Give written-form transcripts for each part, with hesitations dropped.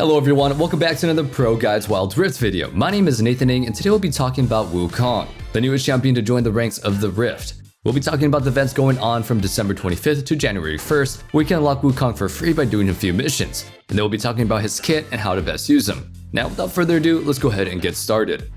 Hello everyone, welcome back to another ProGuides Wild Rift video. My name is Nathan Ng and today we'll be talking about Wukong, the newest champion to join the ranks of the Rift. We'll be talking about the events going on from December 25th to January 1st, where you can unlock Wukong for free by doing a few missions. And then we'll be talking about his kit and how to best use him. Now without further ado, let's go ahead and get started.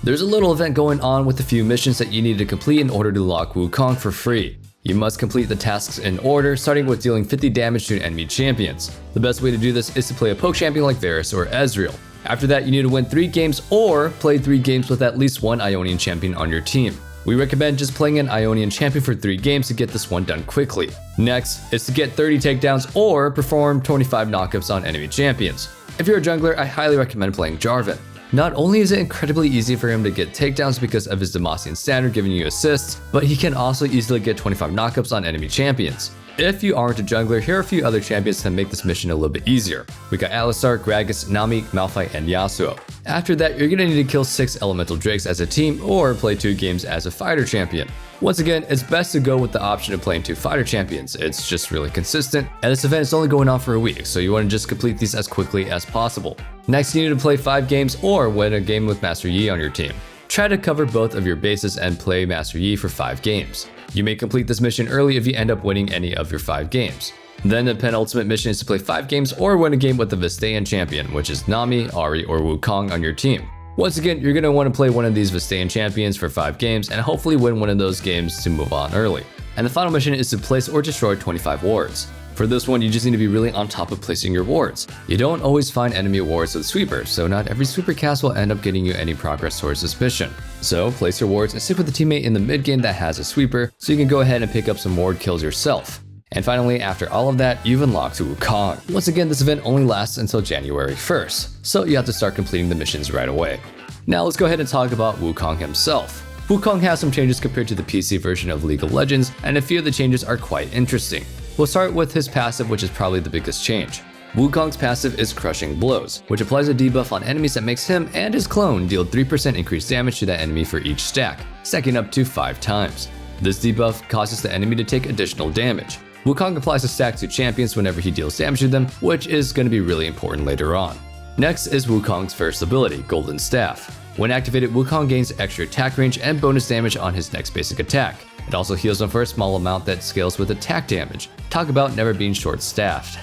There's a little event going on with a few missions that you need to complete in order to unlock Wukong for free. You must complete the tasks in order, starting with dealing 50 damage to enemy champions. The best way to do this is to play a poke champion like Varus or Ezreal. After that, you need to win 3 games or play 3 games with at least one Ionian champion on your team. We recommend just playing an Ionian champion for 3 games to get this one done quickly. Next is to get 30 takedowns or perform 25 knockups on enemy champions. If you're a jungler, I highly recommend playing Jarvan. Not only is it incredibly easy for him to get takedowns because of his Demacian standard giving you assists, but he can also easily get 25 knockups on enemy champions. If you aren't a jungler, here are a few other champions to make this mission a little bit easier. We got Alistar, Gragas, Nami, Malphite, and Yasuo. After that, you're gonna need to kill 6 elemental drakes as a team or play 2 games as a fighter champion. Once again, it's best to go with the option of playing 2 fighter champions. It's just really consistent, and this event is only going on for a week, so you want to just complete these as quickly as possible. Next, you need to play 5 games or win a game with Master Yi on your team. Try to cover both of your bases and play Master Yi for 5 games. You may complete this mission early if you end up winning any of your 5 games. Then the penultimate mission is to play 5 games or win a game with the Vestayan champion, which is Nami, Ahri, or Wukong on your team. Once again, you're going to want to play one of these Vestayan champions for 5 games and hopefully win one of those games to move on early. And the final mission is to place or destroy 25 wards. For this one, you just need to be really on top of placing your wards. You don't always find enemy wards with sweeper, so not every sweeper cast will end up getting you any progress towards this mission. So place your wards and stick with a teammate in the mid game that has a sweeper, so you can go ahead and pick up some ward kills yourself. And finally, after all of that, you've unlocked Wukong. Once again, this event only lasts until January 1st, so you have to start completing the missions right away. Now let's go ahead and talk about Wukong himself. Wukong has some changes compared to the PC version of League of Legends, and a few of the changes are quite interesting. We'll start with his passive, which is probably the biggest change. Wukong's passive is Crushing Blows, which applies a debuff on enemies that makes him and his clone deal 3% increased damage to that enemy for each stack, stacking up to 5 times. This debuff causes the enemy to take additional damage. Wukong applies a stack to champions whenever he deals damage to them, which is going to be really important later on. Next is Wukong's first ability, Golden Staff. When activated, Wukong gains extra attack range and bonus damage on his next basic attack. It also heals him for a small amount that scales with attack damage. Talk about never being short-staffed.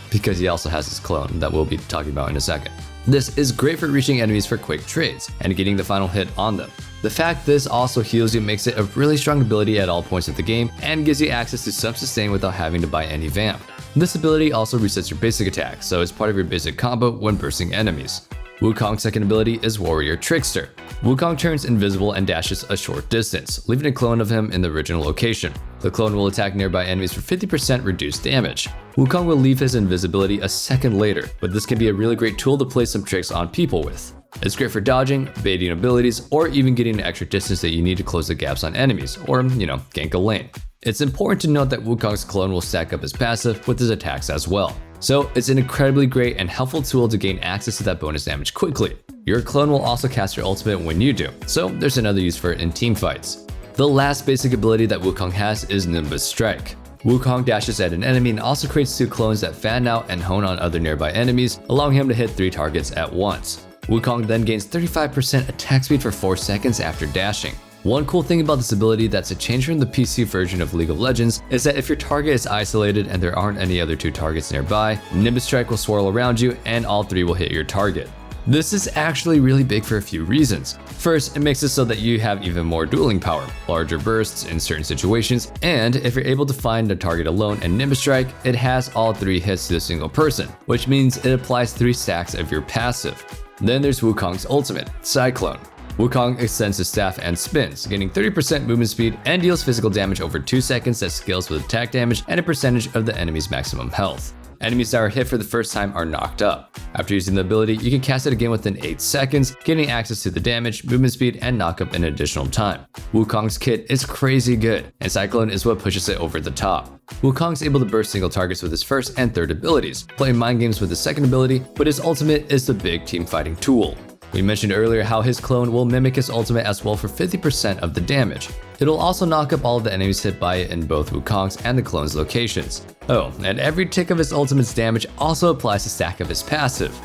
Because he also has his clone that we'll be talking about in a second. This is great for reaching enemies for quick trades and getting the final hit on them. The fact this also heals you makes it a really strong ability at all points of the game and gives you access to some sustain without having to buy any vamp. This ability also resets your basic attack, so it's part of your basic combo when bursting enemies. Wukong's second ability is Warrior Trickster. Wukong turns invisible and dashes a short distance, leaving a clone of him in the original location. The clone will attack nearby enemies for 50% reduced damage. Wukong will leave his invisibility a second later, but this can be a really great tool to play some tricks on people with. It's great for dodging, baiting abilities, or even getting an extra distance that you need to close the gaps on enemies, or, gank a lane. It's important to note that Wukong's clone will stack up his passive with his attacks as well. So it's an incredibly great and helpful tool to gain access to that bonus damage quickly. Your clone will also cast your ultimate when you do, so there's another use for it in teamfights. The last basic ability that Wukong has is Nimbus Strike. Wukong dashes at an enemy and also creates 2 clones that fan out and hone on other nearby enemies, allowing him to hit 3 targets at once. Wukong then gains 35% attack speed for 4 seconds after dashing. One cool thing about this ability that's a change from the PC version of League of Legends is that if your target is isolated and there aren't any other 2 targets nearby, Nimbus Strike will swirl around you and all 3 will hit your target. This is actually really big for a few reasons. First, it makes it so that you have even more dueling power, larger bursts in certain situations, and if you're able to find a target alone and Nimbus Strike, it has all 3 hits to a single person, which means it applies 3 stacks of your passive. Then there's Wukong's ultimate, Cyclone. Wukong extends his staff and spins, gaining 30% movement speed and deals physical damage over 2 seconds that scales with attack damage and a percentage of the enemy's maximum health. Enemies that are hit for the first time are knocked up. After using the ability, you can cast it again within 8 seconds, gaining access to the damage, movement speed, and knockup in additional time. Wukong's kit is crazy good, and Cyclone is what pushes it over the top. Wukong's able to burst single targets with his first and third abilities, playing mind games with his second ability, but his ultimate is the big team fighting tool. We mentioned earlier how his clone will mimic his ultimate as well for 50% of the damage. It'll also knock up all of the enemies hit by it in both Wukong's and the clone's locations. Oh, and every tick of his ultimate's damage also applies to stack of his passive.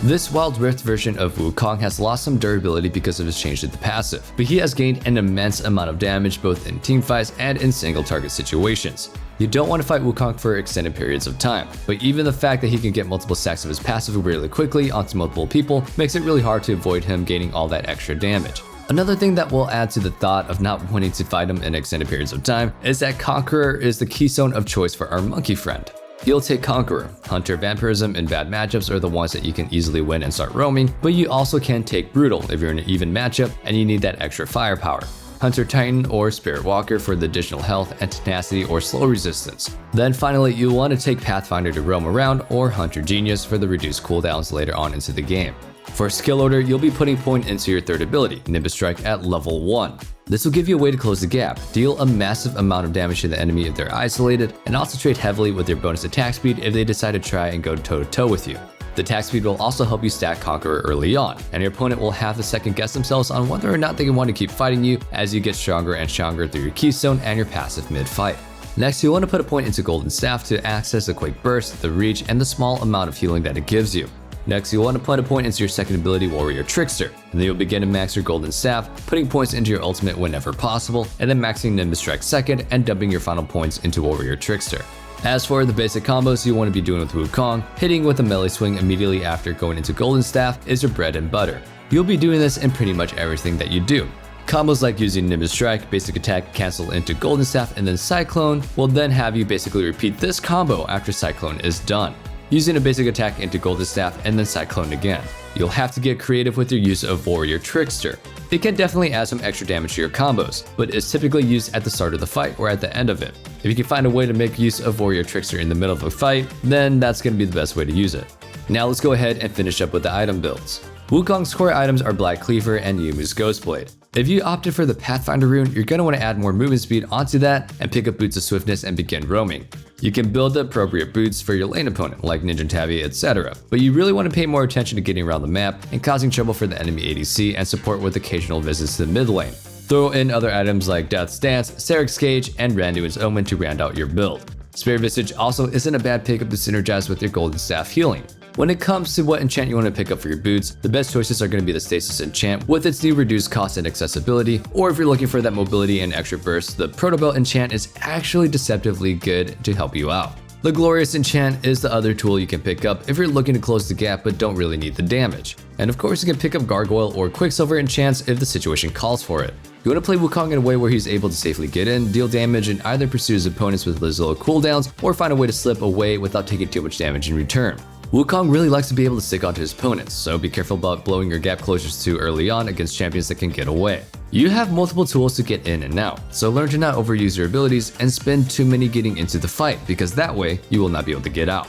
This Wild Rift version of Wukong has lost some durability because of his change to the passive, but he has gained an immense amount of damage both in teamfights and in single target situations. You don't want to fight Wukong for extended periods of time, but even the fact that he can get multiple stacks of his passive really quickly onto multiple people makes it really hard to avoid him gaining all that extra damage. Another thing that will add to the thought of not wanting to fight him in extended periods of time is that Conqueror is the keystone of choice for our monkey friend. You'll take Conqueror. Hunter, Vampirism, and bad matchups are the ones that you can easily win and start roaming, but you also can take Brutal if you're in an even matchup and you need that extra firepower. Hunter Titan or Spirit Walker for the additional health and tenacity or slow resistance. Then finally, you'll want to take Pathfinder to roam around or Hunter Genius for the reduced cooldowns later on into the game. For skill order, you'll be putting point into your third ability, Nimbus Strike at level 1. This will give you a way to close the gap, deal a massive amount of damage to the enemy if they're isolated, and also trade heavily with your bonus attack speed if they decide to try and go toe-to-toe with you. The attack speed will also help you stack Conqueror early on, and your opponent will have to second guess themselves on whether or not they want to keep fighting you as you get stronger and stronger through your keystone and your passive mid-fight. Next, you'll want to put a point into Golden Staff to access the quick burst, the reach, and the small amount of healing that it gives you. Next, you'll want to put a point into your second ability, Warrior Trickster, and then you'll begin to max your Golden Staff, putting points into your ultimate whenever possible, and then maxing Nimbus Strike second and dumping your final points into Warrior Trickster. As for the basic combos you want to be doing with Wukong, hitting with a melee swing immediately after going into Golden Staff is your bread and butter. You'll be doing this in pretty much everything that you do. Combos like using Nimbus Strike, basic attack, cancel into Golden Staff, and then Cyclone will then have you basically repeat this combo after Cyclone is done, using a basic attack into Golden Staff and then Cyclone again. You'll have to get creative with your use of Warrior Trickster. It can definitely add some extra damage to your combos, but is typically used at the start of the fight or at the end of it. If you can find a way to make use of Warrior Trickster in the middle of a fight, then that's going to be the best way to use it. Now let's go ahead and finish up with the item builds. Wukong's core items are Black Cleaver and Yumu's Ghostblade. If you opted for the Pathfinder rune, you're going to want to add more movement speed onto that and pick up Boots of Swiftness and begin roaming. You can build the appropriate boots for your lane opponent, like Ninja Tabi, etc. But you really want to pay more attention to getting around the map and causing trouble for the enemy ADC and support with occasional visits to the mid lane. Throw in other items like Death's Dance, Sarek's Cage, and Randuin's Omen to round out your build. Spirit Visage also isn't a bad pickup to synergize with your Golden Staff healing. When it comes to what enchant you want to pick up for your boots, the best choices are going to be the Stasis enchant with its new reduced cost and accessibility, or if you're looking for that mobility and extra burst, the Protobelt enchant is actually deceptively good to help you out. The Glorious enchant is the other tool you can pick up if you're looking to close the gap but don't really need the damage. And of course you can pick up Gargoyle or Quicksilver enchants if the situation calls for it. You want to play Wukong in a way where he's able to safely get in, deal damage, and either pursue his opponents with his low cooldowns or find a way to slip away without taking too much damage in return. Wukong really likes to be able to stick onto his opponents, so be careful about blowing your gap closures too early on against champions that can get away. You have multiple tools to get in and out, so learn to not overuse your abilities and spend too many getting into the fight, because that way you will not be able to get out.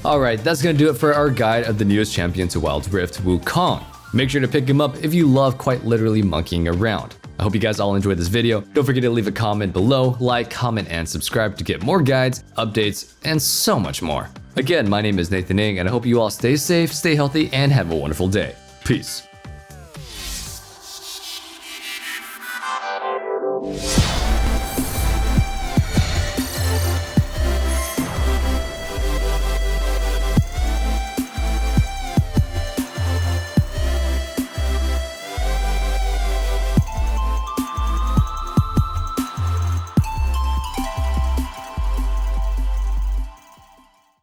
Alright, that's gonna do it for our guide of the newest champion to Wild Rift, Wukong. Make sure to pick him up if you love quite literally monkeying around. I hope you guys all enjoyed this video. Don't forget to leave a comment below, like, comment, and subscribe to get more guides, updates, and so much more. Again, my name is Nathan Ng, and I hope you all stay safe, stay healthy, and have a wonderful day. Peace.